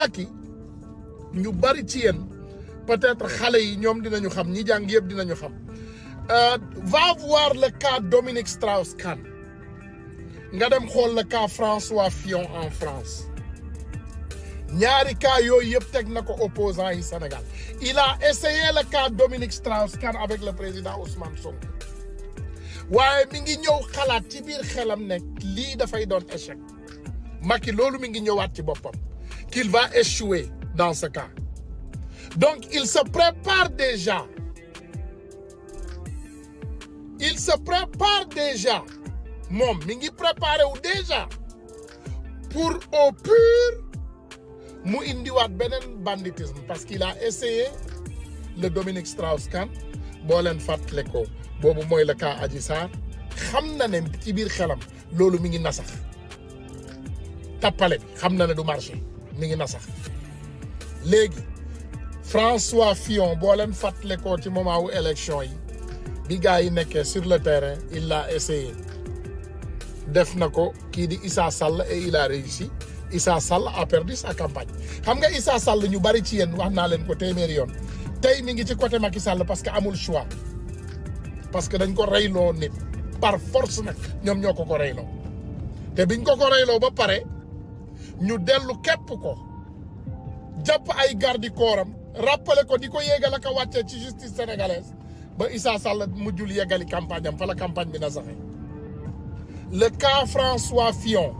Macky ñu bari ci yéen peut-être xale yi ñoom dinañu xam ñi jàng yëpp dinañu xam va voir le cas Dominique Strauss-Kahn nga dem xool le cas François Fillon en France ñaari cas yooyu yëpp teg na ko opposant yi Sénégal il a essayé le cas Dominique Strauss-Kahn avec le président Ousmane Sonko waaye mi ngi ñëw xalaat ci biir xelam ne lii dafay doon échec Macky loolu mi ngi ñëwaat ci boppam qu'il va échouer dans ce cas donc il se prépare déjà moom mi ngi préparé wu déjà pour au pur mu indiwaat beneen banditisme parce qu'il a essayé le Dominique Strauss-Kahn boo leen fàttale ko boobu mooy le cas Adji Sarr xam na ne ci biir xelam loolu mi ngi nasax tappale bi xam na ne du marché mi ngi nasax léegi François Fillon boo leen fàttale ko ci moment wu élection yi bi gars yi nekkee sur le terrain il l'a essayé def na ko kii di Issa Sall et il a réussi Issa Sall a perdu sa campagne xam nga Issa Sall ñu bari ci yéen wax naa leen ko téeméeri yoon tey mi ngi ci côté Macky Sall parce que amul choix parce que dañ ko reyloo nit par force nag ñoom ñoo ko reyloo te biñ ko reyloo ba pare ñu dellu képp ko jàpp ay garde corps am rappelé ko di ko yéegal ak a wàccee ci justice sénégalaise ba Issa Sall mujjul yeggali campagne am fa la campagne bi na saxe le cas François Fillon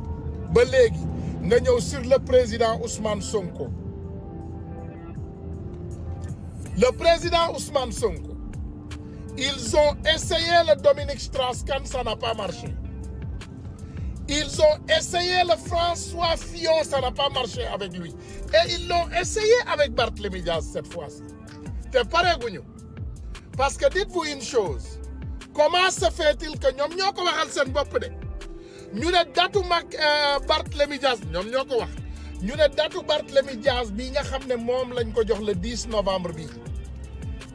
ba léegi nga ñëw sur le président Ousmane Sonko le président Ousmane Sonko ils ont essayé le Dominique Strauss-Kahn ça n'a pas marché ils ont essayé le François Fillon ça n'a pas marché avec lui et ils l'ont essayé avec Barthélémy Dias cette fois-ci te pareeguñu parce que dites-vous une chose comment se fait-il que ñoom ñoo ko waxal seen bopp de ñu ne datu Barthélémy Dias ñoom ñoo ko wax ñu ne datu Barthélémy Dias bii nga xam ne moom lañ ko jox le 10 novembre bi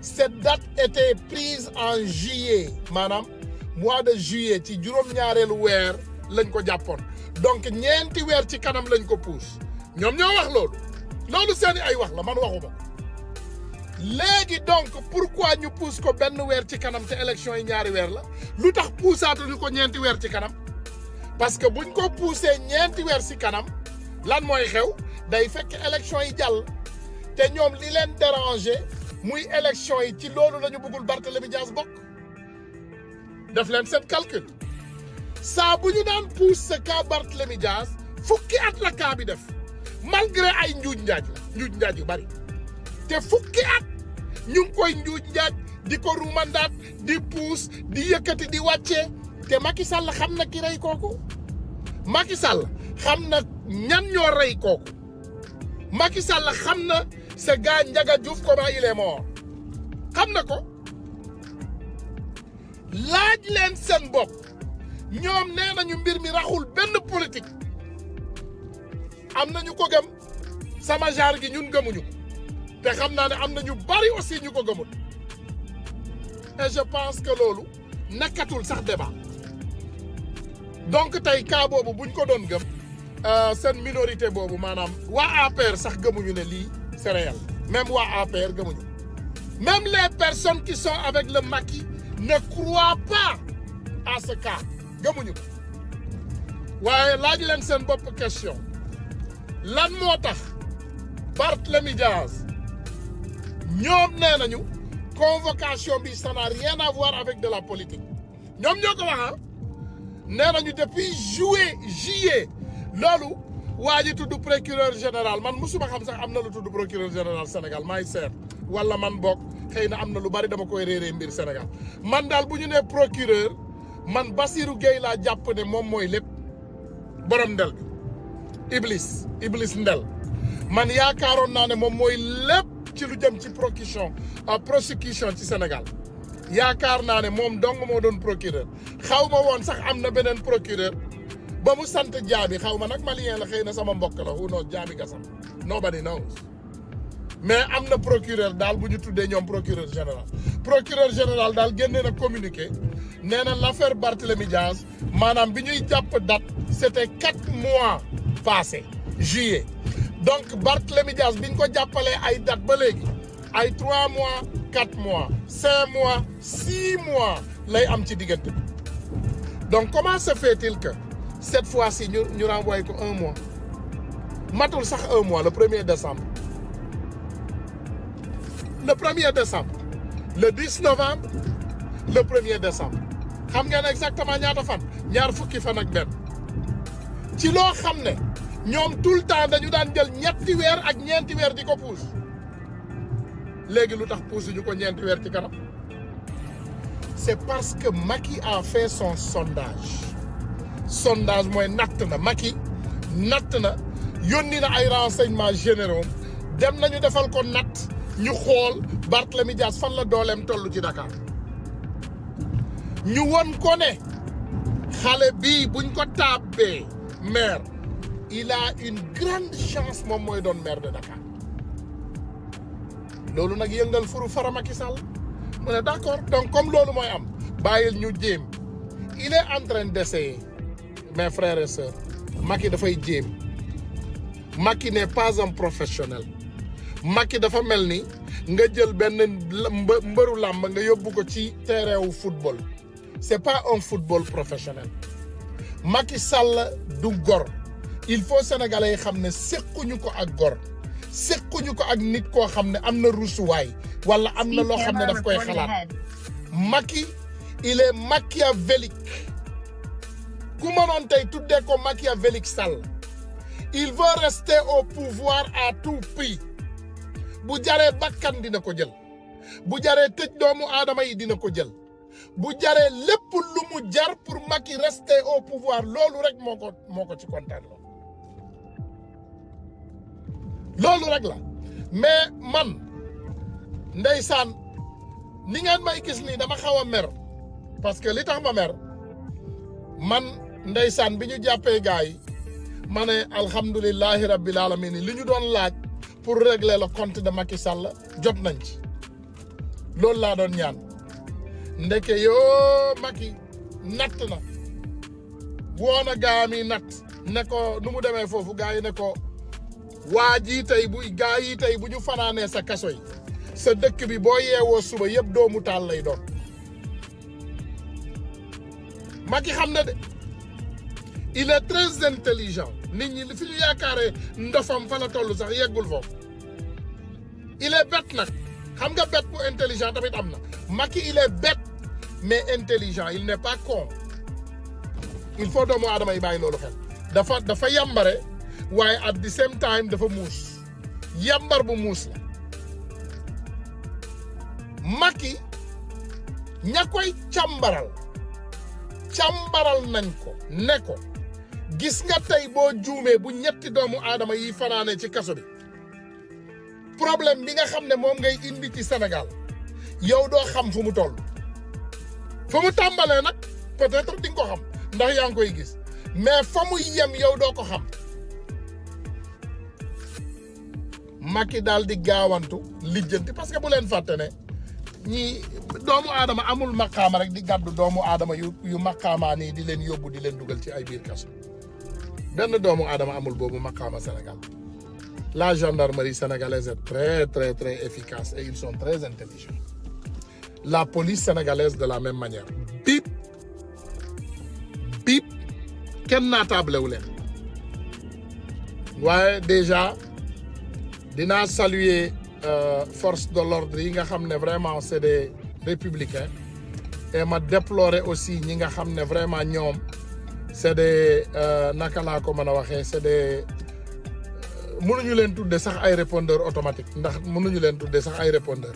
cette date était prise en juillet maanaam mois de juillet ci juróom-ñaareelu weer lañ ko jàppoon donc ñeenti weer ci kanam lañ ko pousse ñoom ñoo wax loolu seeni ay wax la man waxuma léegi donc pourquoi ñu pousse ko benn weer ci kanam te élection yi ñaari weer la lu tax poussaatuñu ko ñeenti weer ci kanam parce que buñ ko poussé ñeenti weer ci kanam lan mooy xew day fekk élection yi jàll te ñoom li leen déranger muy élection yi ci loolu la ñu bëggul Barthélémy Dias bokk def leen seen calcul saa bu ñu daan pousse ce cas Barthélémy Dias fukki at la cas bi def malgré ay njuuj njaaj yu bari te fukki at ñu ngi koy njuuj njaaj di ko rumandaat di pousse di yëkkati di wàccee te Macky Sall xam na ki rey kooku Macky Sall xam na ñan ñoo rey kooku Macky Sall xam na ce gars Ndiaga Diouf comment il est mort xam na ko laaj leen seen bopp ñoom nee nañu mbir mi raxul benn politique am na ñu ko gëm sama genre gi ñun gëmuñu ko te xam naa ne am na ñu bari aussi ñu ko gëmul et je pense que loolu nekkatul sax débat donc tey cas boobu buñ ko doon gëm seen minorité boobu maanaam waa APR sax gëmuñu ne lii c'est réel même waa APR gëmuñu même les personnes qui sont avec le Macky ne croient pas à ce cas gëmuñu ko waaye laaj leen seen bopp question lan moo tax Barthélémy Dias ñoom nee nañu convocation bi ça n'a rien à voir avec de la politique ñoom ñoo ko wax nee nañu depuis juillet loolu waa ji tudd procureur général man musuma xam sax am na lu tudd procureur général Sénégal maay seet wala man bokk xëy na am na lu bari dama koy réeree mbir Sénégal man daal bu ñu nee procureur man Bassirou Gueye laa jàpp ne moom mooy lépp borom ndel bi Iblis ndel man yaakaaroon naa ne moom mooy lépp ci lu jëm ci prosecution ci Sénégal yaakaar naa ne moom dong moo doon procureur xaw ma woon sax am na beneen procureur ba mu sant Jaabi xaw ma nag malien la xëy na sama mbokk la wu noo Jaabi Gassam nobody knows mais am na procureur daal bu ñu tuddee ñoom procureur général daal génne na communiqué nee na l'affaire Barthélémy Dias maanaam bi ñuy jàpp date c'était 4 mois passés juillet donc Barthélémy Dias biñ ko jàppalee ay date ba léegi ay 3 mois 4 mois 5 mois 6 mois lay am ci diggante bi donc comment se fait-il que cette fois-ci ñu renvoyé ko 1 mois matul sax 1 mois le 1er décembre le 10 novembre le 1er décembre xam ngeen exactement ñaata fan ñaar fukki fan ak benn ci loo xam ne ñoom tout le temps dañu daan jël ñetti weer ak ñeenti weer di ko pousse léegi lu tax pousse ñu ko ñeenti weer ci kanam c'est parce que Macky a fait son sondage mooy natt na Macky natt na yónni na ay renseignements généraux dem nañu defal ko natt ñu xool Barthélémy Dias fan la dooleem toll ci Dakar ñu won ko ne xale bii buñ ko tàbbee maire il a une grande chance moom mooy doon maire de Dakar loolu nag yëngal furu fara Macky Sall mu ne d'accord donc comme loolu mooy am bàyyil ñu jéem il est en train d'essayer mes frères et sœurs Macky dafay jéem Macky n'est pas un professionnel Macky dafa mel ni nga jël benn mbëru làmb nga yóbbu ko ci terrain wu football c'est pas un football professionnel Macky Sall du gor il faut sénégalais yi xam ne séquñu ko ak gor séquñu ko ak nit koo xam ne am na rusuwaay wala am na loo xam ne daf koy xalaat Macky il est machiavélique ku mënoon tey tuddee ko machiavélique Sall il veut rester au pouvoir à tout prix bu jaree bakkan dina ko jël bu jaree tëj doomu aadama yi dina ko jël bu jaree lépp lu mu jar pour Macky rester au pouvoir loolu rek moo ko ci kontaan loolu rek la mais man ndeysaan ni ngeen may gis nii dama xaw a mer parce que li tax ma mer man ndeysaan bi ñu jàppee gars yi ma ne alhamdulillahi rabbil alamin li ñu doon laaj pour régler le compte de Macky Sall jot nañ ci loolu laa doon ñaan ndeke yoo Macky natt na woon a gaa mi natt ne ko nu mu demee foofu gaa yi ne ko waa jii tey gaa yi tey bu ñu fanaanee sa kaso yi sa dëkk bi boo yeewoo suba yëpp doomu taal lay doon Macky xam na de il est très intelligent nit ñi fi ñu yaakaaree ndofam fa la toll sax yeggul foofu il est bête nag xam nga bête bu intelligent tamit am na Macky il est bête mais intelligent il n'est pas con il faut doomu aadama yi bàyyi loolu xel dafa yambare waaye at the same time dafa muus yambar bu muus la Macky ña koy càmbaral nañ ko ne ko gis nga tey boo juumee bu ñetti doomu aadama yi fanaane ci kaso bi problème bi nga xam ne moom ngay indi ci Sénégal yow doo xam fu mu toll fu mu tàmbalee nag peut-être di nga ko xam ndax yaa ngi koy gis mais fa mu yem yow doo ko xam Macky daal di gaawantu lijjanti parce que bu leen fàtte ne ñi doomu aadama amul maqaama rek di gàddu doomu aadama yu maqaamaa nii di leen yóbbu di leen dugal ci ay biir kaso benn doomu aadama amul boobu maqaama Sénégal la gendarmerie sénégalaise est très très très efficace et ils sont très intelligents la police sénégalaise de la même manière bip kenn naatable wu leen waaye déjà dinaa saluer force de l'ordre yi nga xam ne vraiment c'est des républicains et ma déplorer aussi ñi nga xam ne vraiment ñoom c'est des naka laa ko mën a waxee c'est des mënuñu leen tudde sax ay répondeur automatique ndax mënuñu leen tudde sax ay répondeur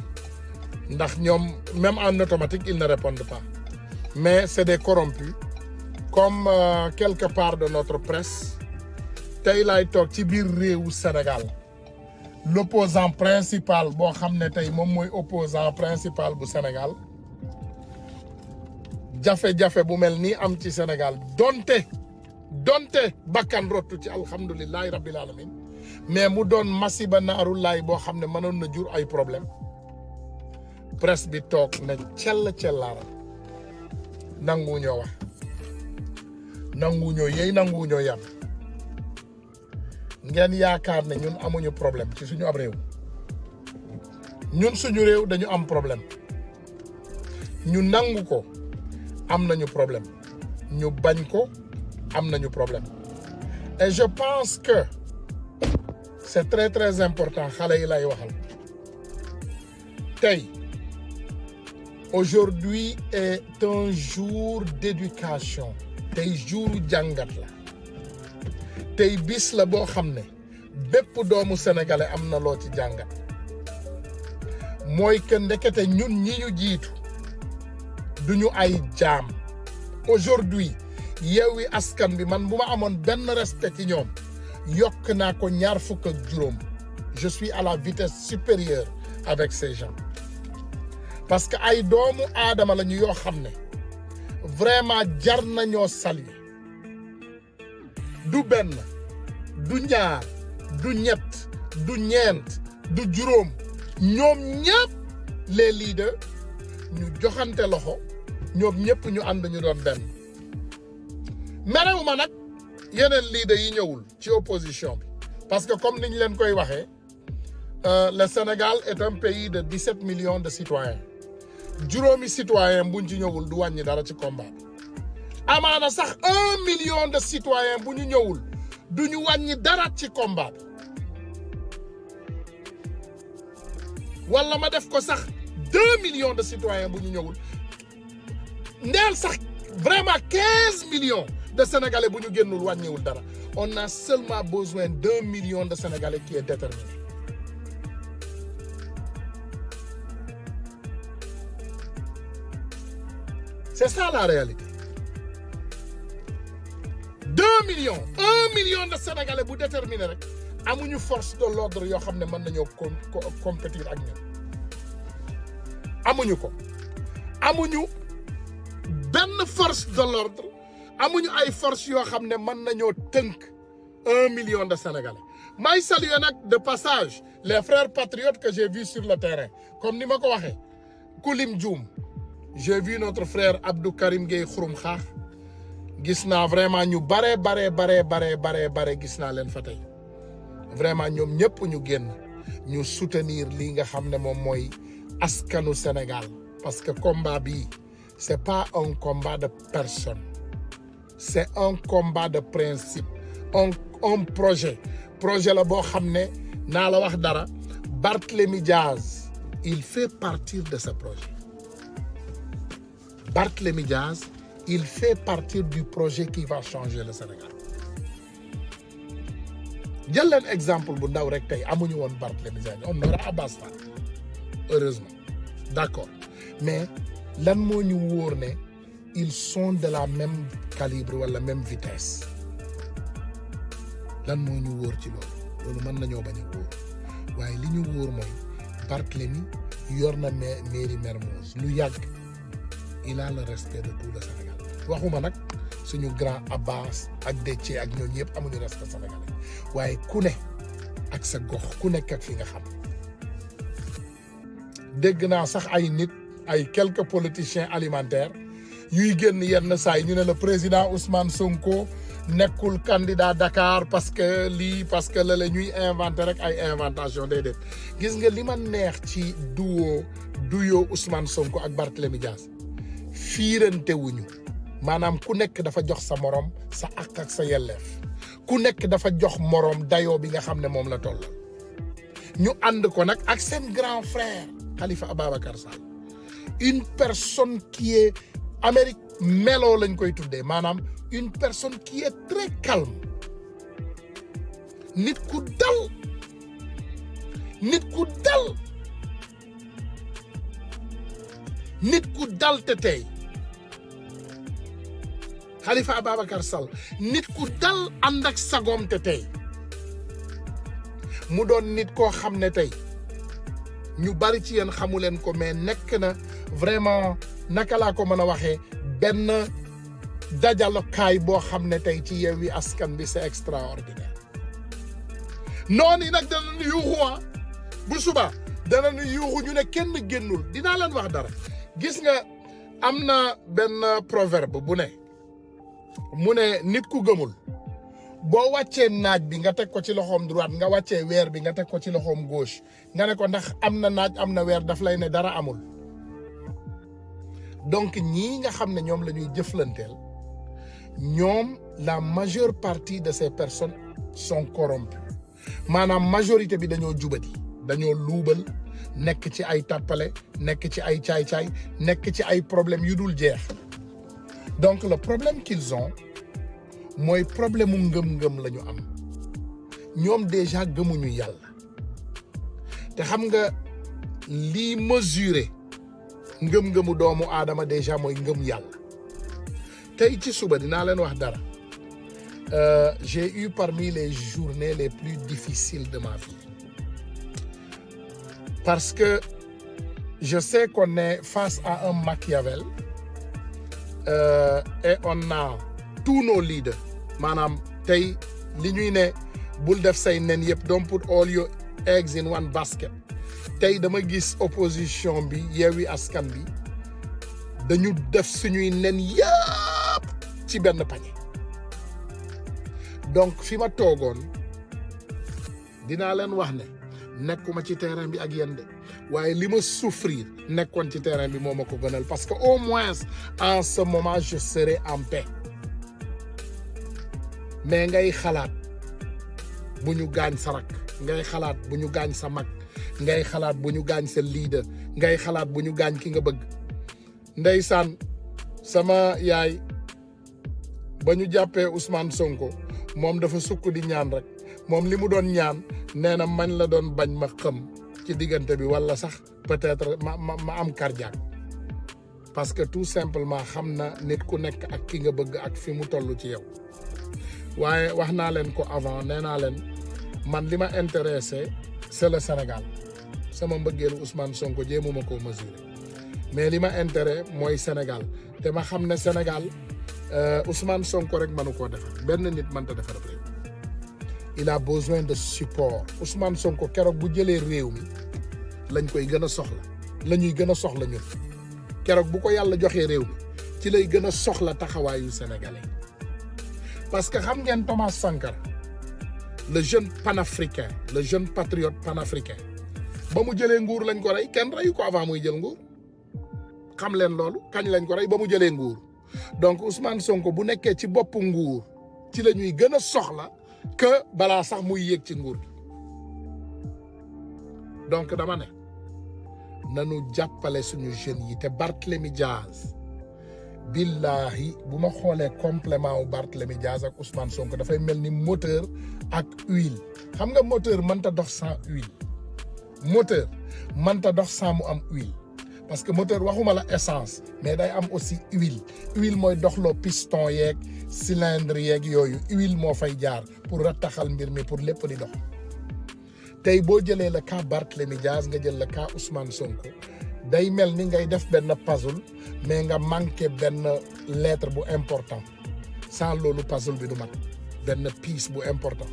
ndax ñoom même en automatique ils ne répondent pas mais c'est des corrompus comme quelque part de notre presse tey laay toog ci biir réewu Sénégal l'opposant principal boo xam ne tey moom mooy opposant principal bu Sénégal jafe-jafe bu mel nii am ci Sénégal donte bakkan rottu ci alhamdulillahi rabbil alamin mais mu doon masiba naaru laay boo xam ne mënoon na jur ay problème presse bi toog ne cellaara nanguwuñoo wax nanguwuñoo yey nanguwuñoo yam ngeen yaakaar ne ñun amuñu problème ci suñu ab réew ñun suñu réew dañu am problème ñu nangu ko am nañu problème ñu bañ ko am nañu problème et je pense que c'est très très important xale yi lay waxal tey aujourd'hui est un jour d'éducation tey jouru jàngat la tey bis la boo xam ne bépp doomu sénégalais am na loo ci jàngat mooy que ndekete ñun ñi ñu jiitu duñu ay jaam aujourd'hui Yewwi Askan Wi man bu ma amoon benn respect ci ñoom yokk naa ko 25 je suis à la vitesse supérieure avec ces gens parce que ay doomu aadama la ñu yoo xam ne vraiment jar nañoo saluer du benn du ñaar du ñett du ñeent du juróom ñoom ñëpp les leaders ñu joxante loxo ñoom ñëpp ñu ànd ñu doon benn merewuma nag yeneen leaders yi ñëwul ci opposition bi parce que comme niñ leen koy waxee le Sénégal est un pays de 17 millions de citoyens juróomi citoyen buñ ci ñëwul du wàññi dara ci combat bi amaana sax 1 million de citoyens bu ñu ñëwul du ñu wàññi dara ci combat bi wala ma def ko sax 2 millions de citoyens bu ñu ñëwul ndeel sax vraiment 15 millions de Sénégalais bu ñu génnul wàññiwul dara on a seulement besoin d'1 million de Sénégalais qui est déterminé c'est ça la réalité 2 millions 1 million de Sénégalais bu déterminé rek amuñu force de l'ordre yoo xam ne mën nañoo compétir ak ñoom amuñu ko amuñu benn force de l'ordre amuñu ay force yoo xam ne mën nañoo tënk 1 million de Sénégalais may saluer nag de passage les frères patriotes que j'ai vus sur le terrain comme ni ma ko waxee Kulim Dioum j'ai vu notre frère Abdou Karim Gueye Xurum Xaax gis naa vraiment ñu bare gis naa leen fa tey vraiment ñoom ñëpp ñu génn ñu soutenir lii nga xam ne moom mooy askanu Sénégal parce que combat bi c'est pas un combat de personne c'est un combat de principe un projet la boo xam ne naa la wax dara Barthélémy Diaz il fait partir de ce projet Barthélémy Diaz il fait partir du projet qui va changer le Sénégal jël leen exemple bu ndaw rek tey amuñu woon Barthélémy Diaz on aura Abass Fall heureusement d'accord mais lan moo ñu wóor ne ils sont de la même calibre wala même vitesse lan moo ñu wóor ci loolu mën nañoo bañ a wóor waaye li ñu wóor mooy Barthélémy yor na mairie Mermoz lu yàgg il a le respect de tout le Sénégal waxuma nag suñu grand Abbas ak Déthié ak ñooñu yëpp amuñu respect sénégalais waaye ku ne ak sa gox ku nekk ak fi nga xam dégg naa sax ay nit ay quelques politiciens alimentaires yuy génn yenn saa yi ñu ne le président Ousmane Sonko nekkul candidat Dakar parce que lii parce que la ñuy inventé rek ay inventation déedéet gis nga li ma neex ci duo Ousmane Sonko ak Barthélémy Dias fiirante wuñu maanaam ku nekk dafa jox sa morom sa àq ak sa yelleef ku nekk dafa jox morom dayoo bi nga xam ne moom la toll ñu ànd ko nag ak seen grand frère Khalifa Ababacar Sall une personne qui est Amérique melo lañ koy tuddee maanaam une personne qui est très calme nit ku dal te tey Khalifa Ababacar Sall nit ku dal ànd ak sagoom te tey mu doon nit koo xam ne tey ñu bari ci yéen xamu leen ko mais nekk na vraiment naka laa ko mën a waxee benn dajalokaay boo xam ne tey ci Yewwi Askan Wi c'est extraordinaire noonu yi nag danañu yuuxu bu suba danañu yuuxu ñu ne kenn génnul dinaa leen wax dara gis nga am na benn proverbe bu ne mu ne nit ku gëmul boo wàccee naaj bi nga teg ko ci loxoom droite nga wàccee weer bi nga teg ko ci loxoom gauche nga ne ko ndax am na naaj am na weer daf lay ne dara amul. donc ñii nga xam ne ñoom la ñuy jëflanteel ñoom la majeure partie de ces personnes sont corrompues maanaam majorité bi dañoo jubati dañoo luubal nekk ci ay tàppale nekk ci ay caay-caay nekk ci ay problèmes yu dul jeex. donc le problème qu'ils ont mooy problème mu ngëm-ngëm la ñu am ñoom déjà gëmuñu yàlla te xam nga lii mesurer ngëm-ngëmu doomu aadama déjà mooy ngëm yàlla. tey ci suba dinaa leen wax dara j'ai eu parmi les journées les plus difficiles de ma vie parce que je sais qu'on est face à un Machiavel et on a tous nos leaders maanaam tey li ñuy ne bul def say nen yëpp don't put all your eggs in one basket tey dama gis opposition bi Yewwi Askan bi dañu def suñuy nen yëpp ci benn panier donc fi ma toogoon dinaa leen wax ne nekkuma ci terrain bi ak yéen de waaye li ma souffrir nekkoon ci terrain bi moo ma ko gënal parce que au moins en ce moment je serai en paix mais ngay xalaat bu ñu gaañ sa rak ngay xalaat bu ñu gaañ sa mag ngay xalaat bu ñu gaañ sa leader ngay xalaat bu ñu gaañ ki nga bëgg. ndeysaan sama yaay ba ñu jàppee Ousmane Sonko moom dafa sukk di ñaan rek moom li mu doon ñaan nee na mañ la doon bañ ma xam ci diggante bi wala sax peut-être ma am cardiaque parce que tout simplement xam na nit ku nekk ak ki nga bëgg ak fi mu toll ci yow. waaye wax naa leen ko avant nee naa leen man li ma intéressé c'est le Sénégal sama mbëggeelu Ousmane Sonko jéemuma koo mesurer mais li ma intérêt mooy Sénégal te ma xam ne Sénégal Ousmane Sonko rek mënu koo defar benn nit mënta defar réew il a besoin de support. Ousmane Sonko keroog bu jëlee réew mi lañ koy gën a soxla la ñuy gën a soxla ñun keroog bu ko yàlla joxee réew mi ci lay gën a soxla taxawaayu sénégalais. parce que xam ngeen Thomas Sankara le jeune panafricain le jeune patriote panafricain ba mu jëlee nguur lañ ko rey kenn reyu ko avant muy jël nguur xam leen loolu kañ lañ ko rey ba mu jëlee nguur donc Ousmane Sonko bu nekkee ci boppu nguur ci la ñuy gën a soxla que balaa sax muy yéeg ci nguur gi donc dama ne nanu jàppale suñu jeunes yi te Barthélémy Diaz billahi bu ma xoolee complément wu Barthélémy Diaz ak Ousmane Sonko dafay mel ni moteur ak huile xam nga moteur mënta dox sans huile moteur mënta dox sans mu am huile parce que moteur waxuma la essence mais day am aussi huile mooy doxloo piston yeeg cylindre yeeg yooyu huile moo fay jaar pour rattaxal mbir mi pour lépp di dox tey boo jëlee le cas Barthélémy Diaz nga jël le cas Ousmane Sonko day mel ni ngay def benn puzzle mais nga manqué benn lettre bu important sans loolu puzzle bi du mat benn piece bu important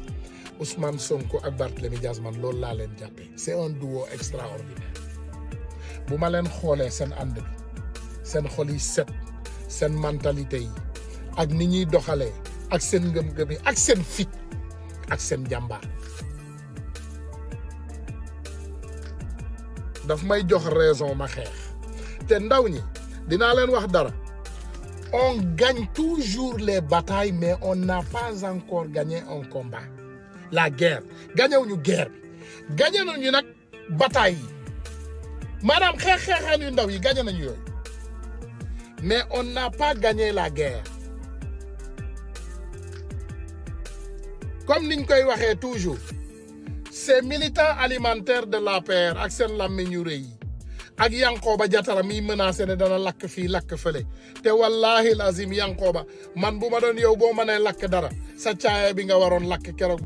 Ousmane Sonko ak Barthélémy Diaz man loolu laa leen jàppee c'est un duo extraordinaire bu ma leen xoolee seen ànd bi seen xol yi set seen mentalité yi ak ni ñuy doxalee ak seen ngëm-ngëm yi ak seen fit ak seen jàmbaar daf may jox raison ma xeex te ndaw ñi dinaa leen wax dara on gagne toujours les batailles mais on n'a pas encore gagné un combat la guerre gagnewuñu guerre bi gagné nañu nag bataille yi maanaam xeexaan yu ndaw yi gagné nañu yooyu mais on n'a pas gagné la guerre comme niñ koy waxee toujours ces militants alimentaires de l'APR ak seen làmmiñ yu rëy yi ak Yankoba Diattara miy menacé ne dana lakk fii lakk fële te wallahi lazim Yankoba man bu ma doon yow boo mënee lakk dara sa caaya bi nga waroon lakk keroog